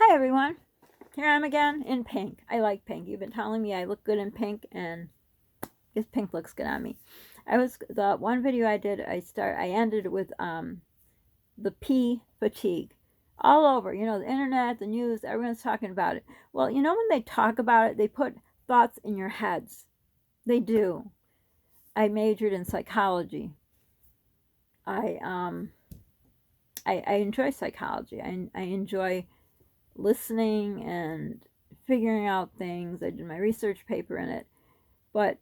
Hi everyone, here I am again in pink. I like pink. You've been telling me I look good in pink, and this pink looks good on me. The one video I did. I ended with the pee fatigue, all over. The internet, the news, everyone's talking about it. Well, when they talk about it, they put thoughts in your heads. They do. I majored in psychology. I I enjoy psychology. I enjoy listening and figuring out things. I did my research paper in it. But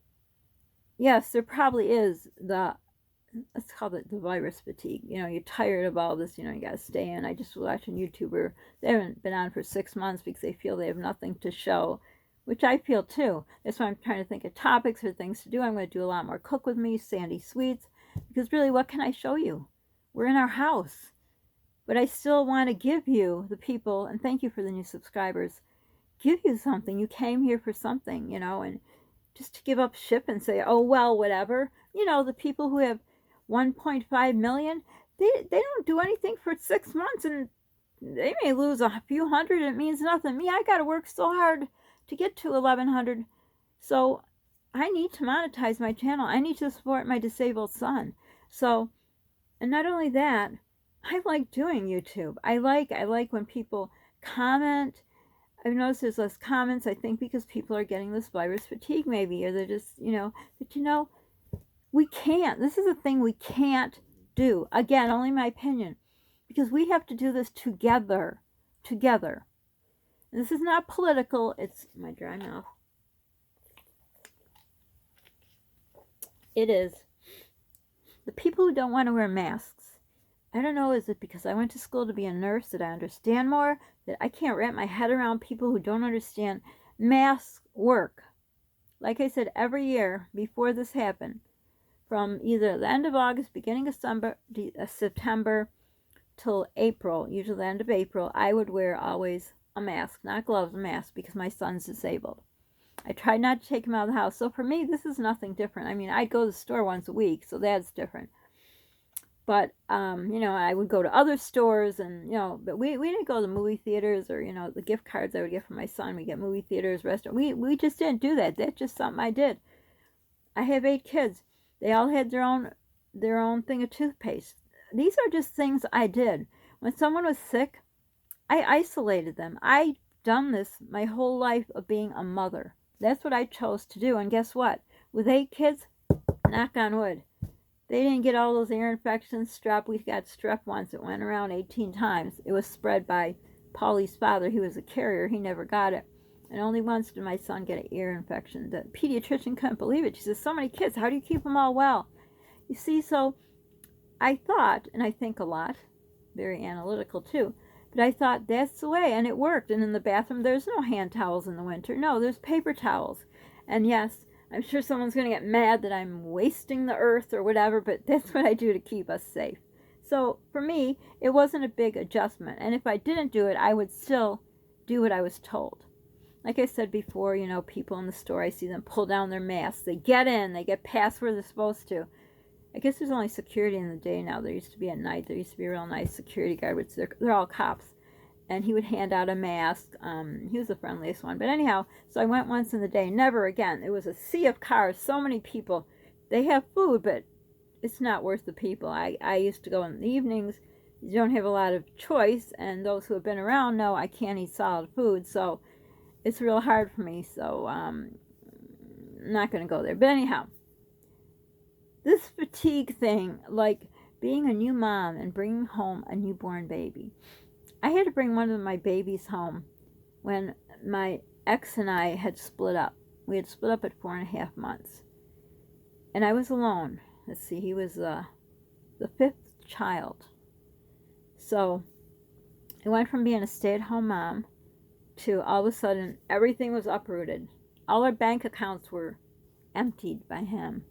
yes, there probably is let's call it the virus fatigue. You're tired of all this, you got to stay in. I just watched a YouTuber. They haven't been on for 6 months because they feel they have nothing to show, which I feel too. That's why I'm trying to think of topics or things to do. I'm going to do a lot more Cook With Me, Sandy Sweets, because really, what can I show you? We're in our house. But I still want to give you, the people, and thank you for the new subscribers, give you something. You came here for something, and just to give up ship and say, oh, well, whatever. The people who have 1.5 million, they don't do anything for 6 months, and they may lose a few hundred. It means nothing. Me, I got to work so hard to get to 1,100. So I need to monetize my channel. I need to support my disabled son. So, and not only that, I like doing YouTube. I like when people comment. I've noticed there's less comments, I think, because people are getting this virus fatigue, maybe, or they're just, but we can't. This is a thing we can't do. Again, only my opinion, because we have to do this together. Together. And this is not political. It's my dry mouth. It is the people who don't want to wear masks. I don't know, is it because I went to school to be a nurse that I understand more? That I can't wrap my head around people who don't understand masks work. Like I said, every year before this happened, from either the end of August, beginning of September till April, usually the end of April, I would wear always a mask, not gloves, a mask, because my son's disabled. I tried not to take him out of the house. So for me, this is nothing different. I mean, I'd go to the store once a week, so that's different. But, I would go to other stores, and, but we didn't go to the movie theaters, or, the gift cards I would get from my son. We get movie theaters, restaurant. We just didn't do that. That's just something I did. I have 8 kids. They all had their own thing of toothpaste. These are just things I did. When someone was sick, I isolated them. I've done this my whole life of being a mother. That's what I chose to do. And guess what? With 8 kids, knock on wood, they didn't get all those ear infections, strep. We got strep once. It went around 18 times. It was spread by Polly's father. He was a carrier. He never got it. And only once did my son get an ear infection. The pediatrician couldn't believe it. She says, so many kids, how do you keep them all well? You see, so I thought, and I think a lot, very analytical too, but I thought that's the way, and it worked. And in the bathroom, there's no hand towels in the winter. No, there's paper towels. And yes, I'm sure someone's going to get mad that I'm wasting the earth or whatever, but that's what I do to keep us safe. So for me, it wasn't a big adjustment. And if I didn't do it, I would still do what I was told. Like I said before, people in the store, I see them pull down their masks. They get in, they get past where they're supposed to. I guess there's only security in the day now. There used to be at night. There used to be a real nice security guard, which they're all cops. And he would hand out a mask. He was the friendliest one. But anyhow, so I went once in the day. Never again. It was a sea of cars. So many people. They have food, but it's not worth the people. I used to go in the evenings. You don't have a lot of choice. And those who have been around know I can't eat solid food. So it's real hard for me. So I'm not going to go there. But anyhow, this fatigue thing, like being a new mom and bringing home a newborn baby. I had to bring one of my babies home when my ex and I had split up. We had split up at 4.5 months. And I was alone. Let's see, he was the 5th child. So it went from being a stay-at-home mom to all of a sudden everything was uprooted. All our bank accounts were emptied by him,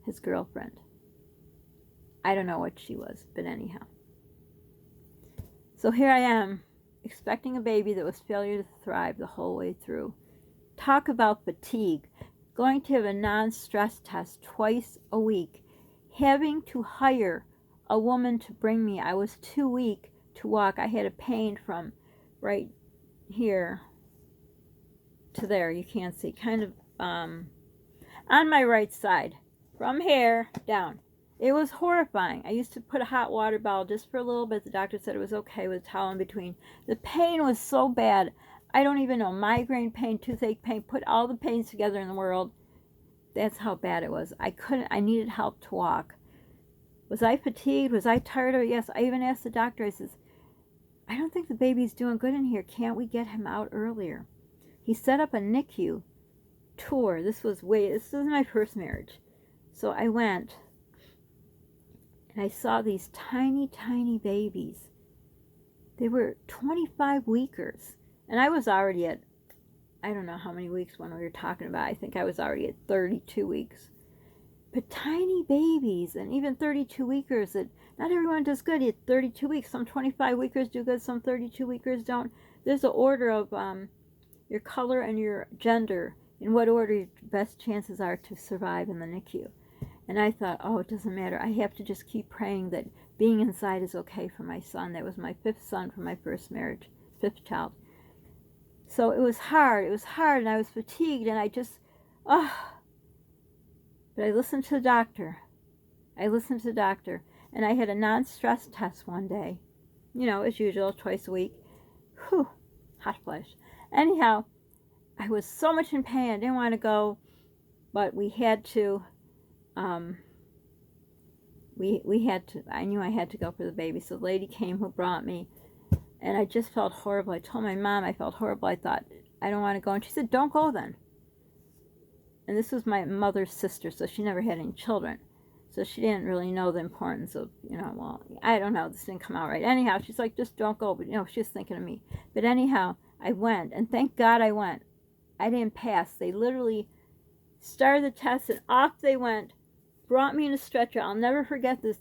his girlfriend. I don't know what she was, but anyhow. So here I am, expecting a baby that was failure to thrive the whole way through. Talk about fatigue. Going to have a non-stress test twice a week. Having to hire a woman to bring me. I was too weak to walk. I had a pain from right here to there. You can't see. Kind of on my right side. From here down. It was horrifying. I used to put a hot water bottle just for a little bit. The doctor said it was okay with a towel in between. The pain was so bad. I don't even know. Migraine pain, toothache pain, put all the pains together in the world. That's how bad it was. I needed help to walk. Was I fatigued? Was I tired? Yes. I even asked the doctor, I says, I don't think the baby's doing good in here. Can't we get him out earlier? He set up a NICU tour. This was my first marriage. So I went and I saw these tiny, tiny babies. They were 25 weekers. And I was already at, I don't know how many weeks when we were talking about. I think I was already at 32 weeks. But tiny babies, and even 32 weekers, that not everyone does good at 32 weeks. Some 25 weekers do good, some 32 weekers don't. There's an order of your color and your gender, in what order your best chances are to survive in the NICU. And I thought, oh, it doesn't matter. I have to just keep praying that being inside is okay for my son. That was my 5th son from my first marriage, 5th child. So it was hard, and I was fatigued, and I just, but I listened to the doctor. And I had a non-stress test one day. You know, as usual, twice a week. Whew, hot flash. Anyhow, I was so much in pain, I didn't want to go, but we had to, I knew I had to go for the baby. So the lady came who brought me, and I just felt horrible. I told my mom I felt horrible. I thought, I don't want to go. And she said, don't go then. And this was my mother's sister, so she never had any children. So she didn't really know the importance of, well, I don't know, this didn't come out right. Anyhow, she's like, just don't go. But, she was thinking of me. But anyhow, I went, and thank God I went. I didn't pass. They literally started the test, and off they went, brought me in a stretcher. I'll never forget this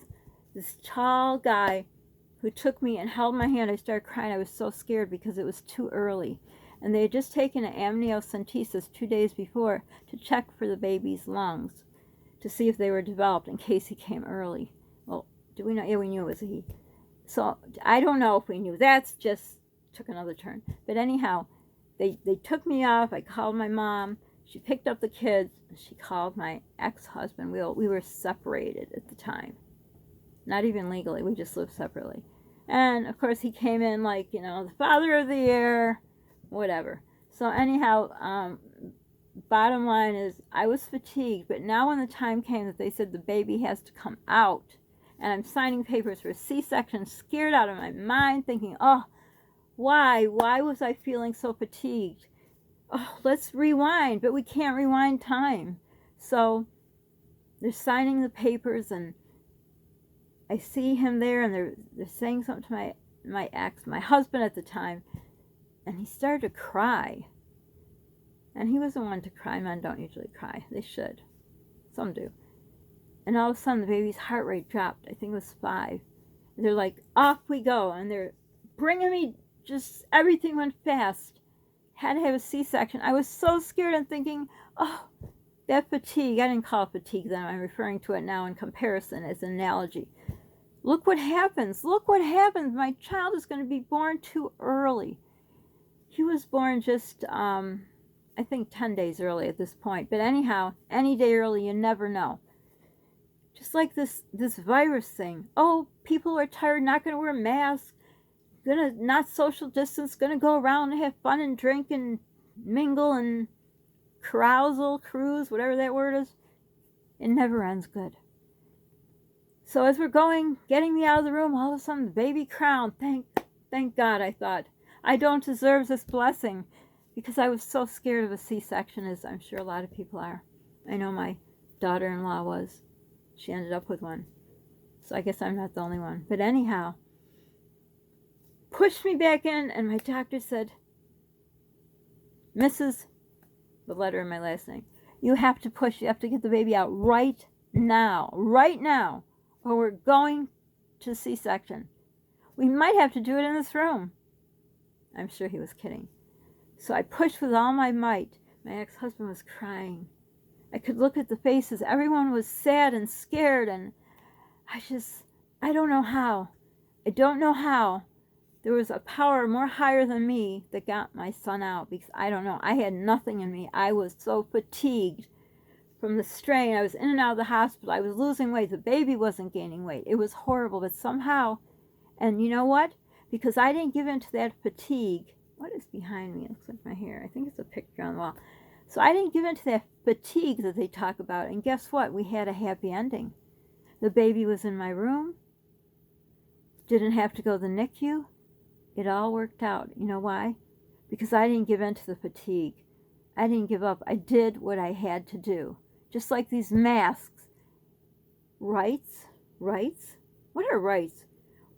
tall guy who took me and held my hand. I started crying. I was so scared because it was too early. And they had just taken an amniocentesis 2 days before to check for the baby's lungs to see if they were developed in case he came early. Well, do we know? Yeah, we knew it was a he. So I don't know if we knew. That's just took another turn. But anyhow, they took me off. I called my mom. She picked up the kids. She called my ex-husband. We were separated at the time. Not even legally. We just lived separately. And, of course, he came in like, the father of the year, whatever. So anyhow, bottom line is I was fatigued. But now when the time came that they said the baby has to come out, and I'm signing papers for a C-section, scared out of my mind, thinking, oh, why? Why was I feeling so fatigued? Oh, let's rewind. But we can't rewind time. So they're signing the papers, and I see him there, and they're saying something to my ex, my husband at the time, and he started to cry. And he was the one to cry. Men don't usually cry. They should. Some do. And all of a sudden, the baby's heart rate dropped. I think it was 5. And they're like, off we go. And they're bringing me, just everything went fast. Had to have a C-section. I was so scared and thinking, oh, that fatigue. I didn't call it fatigue then. I'm referring to it now in comparison as an analogy. Look what happens. Look what happens. My child is going to be born too early. He was born just, I think 10 days early at this point. But anyhow, any day early, you never know. Just like this virus thing. Oh, people are tired, not going to wear masks, going to not social distance, going to go around and have fun and drink and mingle and cruise, whatever that word is. It never ends good. So as we're getting me out of the room, all of a sudden the baby crowned. Thank God, I thought. I don't deserve this blessing, because I was so scared of a C-section, as I'm sure a lot of people are. I know my daughter-in-law was. She ended up with one. So I guess I'm not the only one. But anyhow, pushed me back in, and my doctor said, Mrs., the letter in my last name, you have to push. You have to get the baby out right now, or we're going to C-section. We might have to do it in this room. I'm sure he was kidding. So I pushed with all my might. My ex-husband was crying. I could look at the faces. Everyone was sad and scared, and I don't know how. there was a power more higher than me that got my son out, because I don't know, I had nothing in me. I was so fatigued from the strain. I was in and out of the hospital. I was losing weight. The baby wasn't gaining weight. It was horrible, but somehow, and you know what? Because I didn't give in to that fatigue. What is behind me? It looks like my hair. I think it's a picture on the wall. So I didn't give in to that fatigue that they talk about. And guess what? We had a happy ending. The baby was in my room. Didn't have to go to the NICU. It all worked out. You know why? Because I didn't give in to the fatigue. I didn't give up. I did what I had to do. Just like these masks. Rights? Rights? What are rights?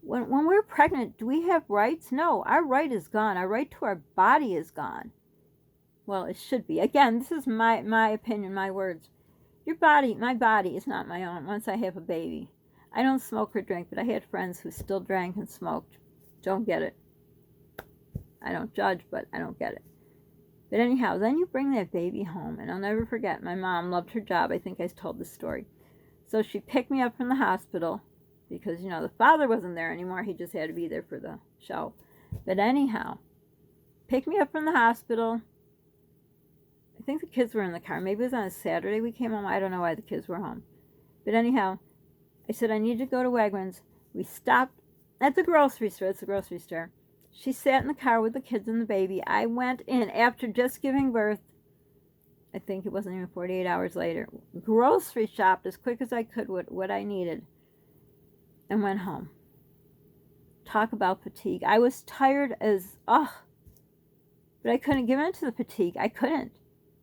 When we're pregnant, do we have rights? No, our right is gone. Our right to our body is gone. Well, it should be. Again, this is my opinion, my words. Your body, my body is not my own once I have a baby. I don't smoke or drink, but I had friends who still drank and smoked. Don't get it. I don't judge, but I don't get it. But anyhow, then you bring that baby home, and I'll never forget, my mom loved her job. I think I told this story. So she picked me up from the hospital, because, you know, the father wasn't there anymore. He just had to be there for the show. But anyhow, picked me up from the hospital. I think the kids were in the car. Maybe it was on a Saturday we came home. I don't know why the kids were home. But anyhow, I said, I need to go to Wegmans. We stopped at the grocery store. It's a grocery store. She sat in the car with the kids and the baby. I went in after just giving birth. I think it wasn't even 48 hours later. Grocery shopped as quick as I could with what I needed. And went home. Talk about fatigue. I was tired as, but I couldn't give in to the fatigue. I couldn't.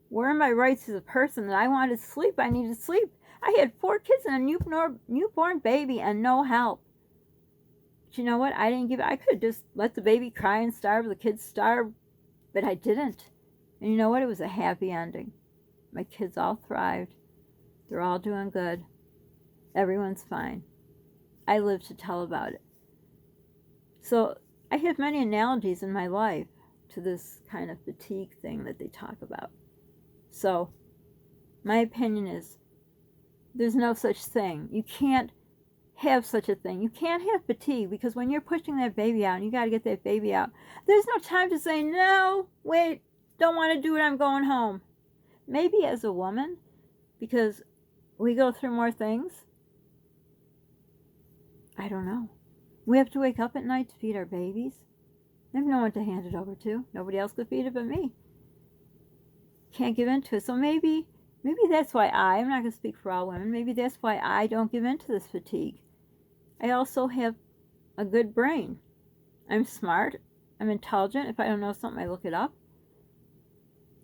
Where are my rights as a person? That I wanted sleep. I needed sleep. I had 4 kids and a newborn baby and no help. But you know what? I could have just let the baby cry and starve, the kids starve, but I didn't. And you know what? It was a happy ending. My kids all thrived. They're all doing good. Everyone's fine. I live to tell about it. So I have many analogies in my life to this kind of fatigue thing that they talk about. So my opinion is there's no such thing. You can't have such a thing. You can't have fatigue, because when you're pushing that baby out and you got to get that baby out, there's no time to say, no, wait, don't want to do it, I'm going home. Maybe as a woman, because we go through more things. I don't know. We have to wake up at night to feed our babies. There's no one to hand it over to. Nobody else could feed it but me. Can't give in to it. So maybe that's why I'm not going to speak for all women. Maybe that's why I don't give in to this fatigue. I also have a good brain. I'm smart. I'm intelligent. If I don't know something, I look it up.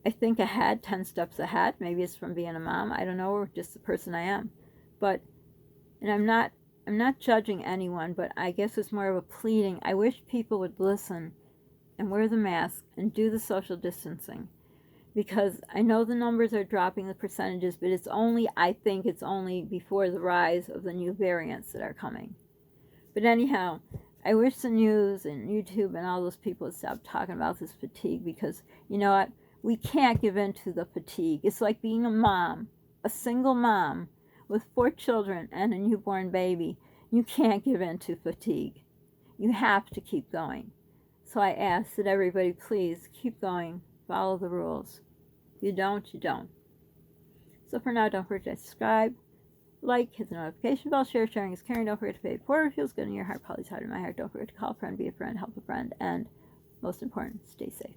I think ahead, 10 steps ahead. Maybe it's from being a mom. I don't know, or just the person I am. And I'm not judging anyone, but I guess it's more of a pleading. I wish people would listen and wear the mask and do the social distancing. Because I know the numbers are dropping, the percentages, but I think it's only before the rise of the new variants that are coming. But anyhow, I wish the news and YouTube and all those people would stop talking about this fatigue, because, you know what? We can't give in to the fatigue. It's like being a mom, a single mom with 4 children and a newborn baby. You can't give in to fatigue. You have to keep going. So I ask that everybody please keep going, follow the rules. If you don't, you don't. So for now, don't forget to subscribe, like, hit the notification bell, share. Sharing is caring. Don't forget to pay it forward. Feels good in your heart, probably is hard in my heart. Don't forget to call a friend, be a friend, help a friend, and most important, stay safe.